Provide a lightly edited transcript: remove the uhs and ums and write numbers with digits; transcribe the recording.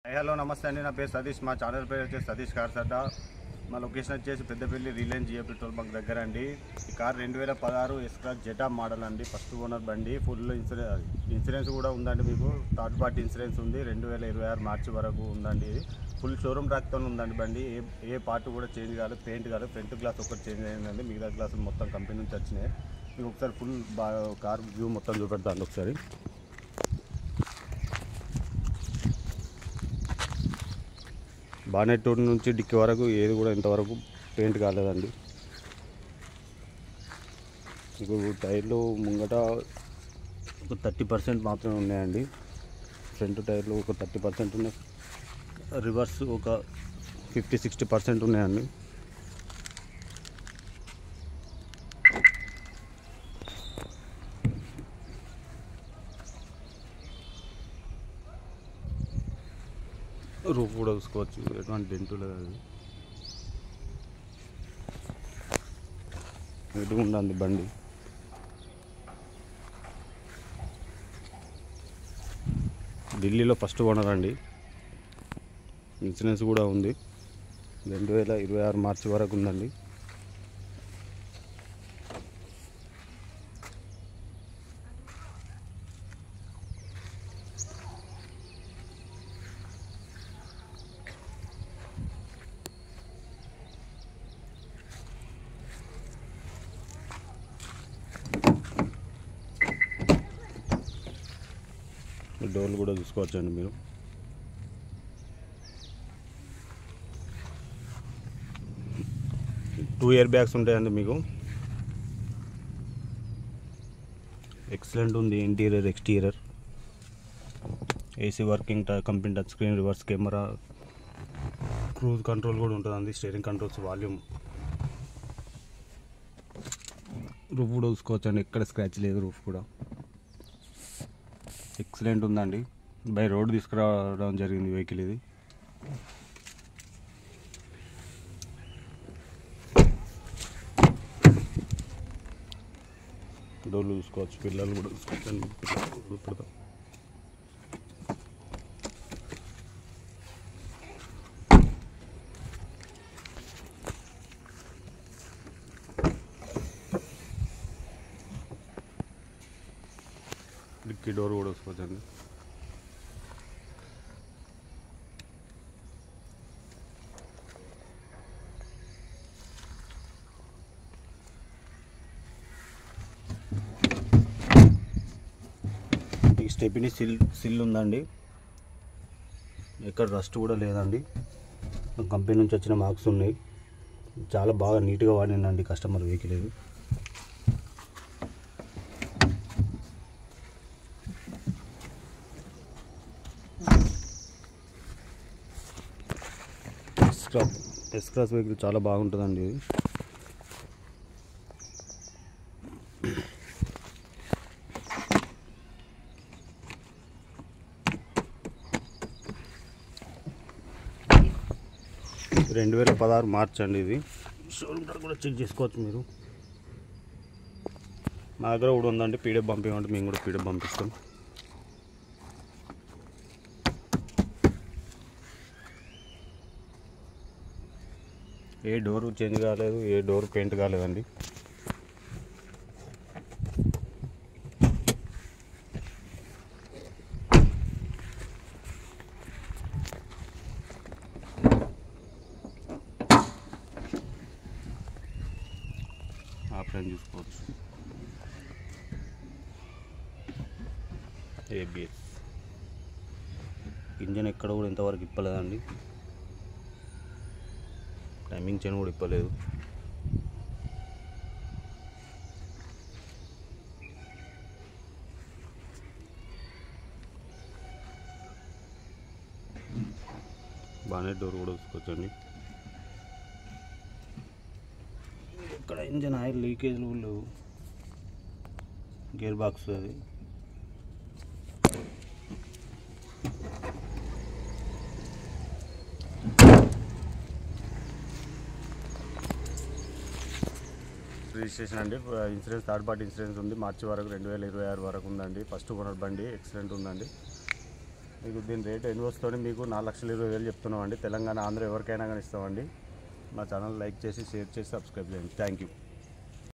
Hello నమస్తే అండి, నా పేరు సతీష్. మా ఛానల్ పేరు వచ్చేసి సతీష్ కార్స్ అడ్డ. మా లొకేషన్ వచ్చేసి Peddapalli Reliance Jio petrol bunk దగ్గర అండి. ఈ కార్ 2016 ఎస్క్రాస్ జెటా మోడల్ అండి. ఫస్ట్ ఓనర్ బండి. ఫుల్ ఇన్సూరెన్స్ కూడా ఉందండి. మీకు థర్డ్ పార్టీ ఇన్సూరెన్స్ ఉంది. 2026 మార్చి వరకు ఉందండి. ఇది ఫుల్ షోరూమ్ ట్రాక్తో ఉందండి బండి. ఏ పార్ట్ కూడా చేంజ్ కాలేదు, పెయింట్ కాలేదు. ఫ్రంట్ గ్లాస్ ఒకటి చేంజ్ అయిందండి, మిగతా గ్లాసులు మొత్తం కంపెనీ నుంచి వచ్చినాయి. మీకు ఒకసారి ఫుల్ కార్ వ్యూ మొత్తం చూపెడతాను ఒకసారి. బానెట్ నుంచి డిక్కి వరకు ఏది కూడా ఇంతవరకు పెయింట్ కాలేదండి. మీకు టైర్లు ముంగట ఒక 30% మాత్రమే ఉన్నాయండి. ఫ్రంట్ టైర్లు ఒక 30% ఉన్నాయి. రివర్స్ ఒక 50-60% ఉన్నాయండి. రూఫ్ కూడా చూసుకోవచ్చు, ఎటువంటి డెంటు లేదు. ఎటు ఉండండి బండి. ఢిల్లీలో ఫస్ట్ ఓనర్ అండి. ఇన్సూరెన్స్ కూడా ఉంది. 2026 మార్చి వరకు ఉందండి. డోర్లు కూడా చూసుకోవచ్చండి మీరు. టూ ఇయర్ బ్యాగ్స్ ఉంటాయండి మీకు. ఎక్సలెంట్ ఉంది interior exterior. AC working, company touch screen, reverse camera, cruise control కూడా ఉంటుందండి. Steering controls, volume. రూఫ్ కూడా చూసుకోవచ్చండి, ఎక్కడ స్క్రాచ్ లేదు. రూఫ్ కూడా ఎక్సలెంట్ ఉందండి. బై రోడ్ తీసుకురావడం జరిగింది వెహికల్ ఇది. డోర్లు చూసుకోవచ్చు, పిల్లలు కూడా చూసుకోవచ్చండి. పెడతాం. డిక్కీ డోర్ కూడా వస్తుందండి. ఈ స్టెప్ని సిల్ ఉందండి, ఎక్కడ రస్ట్ కూడా లేదండి. కంపెనీ నుంచి వచ్చిన మార్క్స్ ఉన్నాయి. చాలా బాగా నీట్గా వాడినండి కస్టమర్ వెహికల్ ఇది. ఎస్క్రాస్ వెహికల్ చాలా బాగుంటుందండి ఇది. ఇది 2016 మార్చ్ అండి. ఇది షోరూమ్ కూడా చెక్ చేసుకోవచ్చు మీరు. మా దగ్గర కూడా ఉందండి. పీడిఎఫ్ పంపించమంటే మేము కూడా పీడిఎఫ్ పంపిస్తాం. ఏ డోరు చేంజ్ కాలేదు, ఏ డోర్ పెయింట్ కాలేదండి. ఆప్షన్ చూసుకోవచ్చు. ఏబిఎస్. ఇంజన్ ఎక్కడ కూడా ఇంతవరకు ఇప్పలేదండి. టైమింగ్ చైన్ కూడా ఇప్పలేదు. బానెట్ డోర్ కూడా చూసుకోవచ్చండి. ఇక్కడ ఇంజన్ ఆయిల్ లీకేజ్లు లేవు. గేర్ బాక్స్ అది. రిజిస్ట్రేషన్ అండి. ఇన్సూరెన్స్ థర్డ్ పార్టీ ఇన్సూరెన్స్ ఉంది. మార్చి వరకు 2026 వరకు ఉందండి. ఫస్ట్ ఓనర్ బండి. ఎక్సలెంట్ ఉందండి. మీకు దీని రేట్ ఇన్వెస్ట్తో మీకు 4,20,000 చెప్తున్నామండి. తెలంగాణ ఆంధ్ర ఎవరికైనా కానీ ఇస్తామండి. మా ఛానల్ లైక్ చేసి షేర్ చేసి సబ్స్క్రైబ్ చేయండి. Thank you.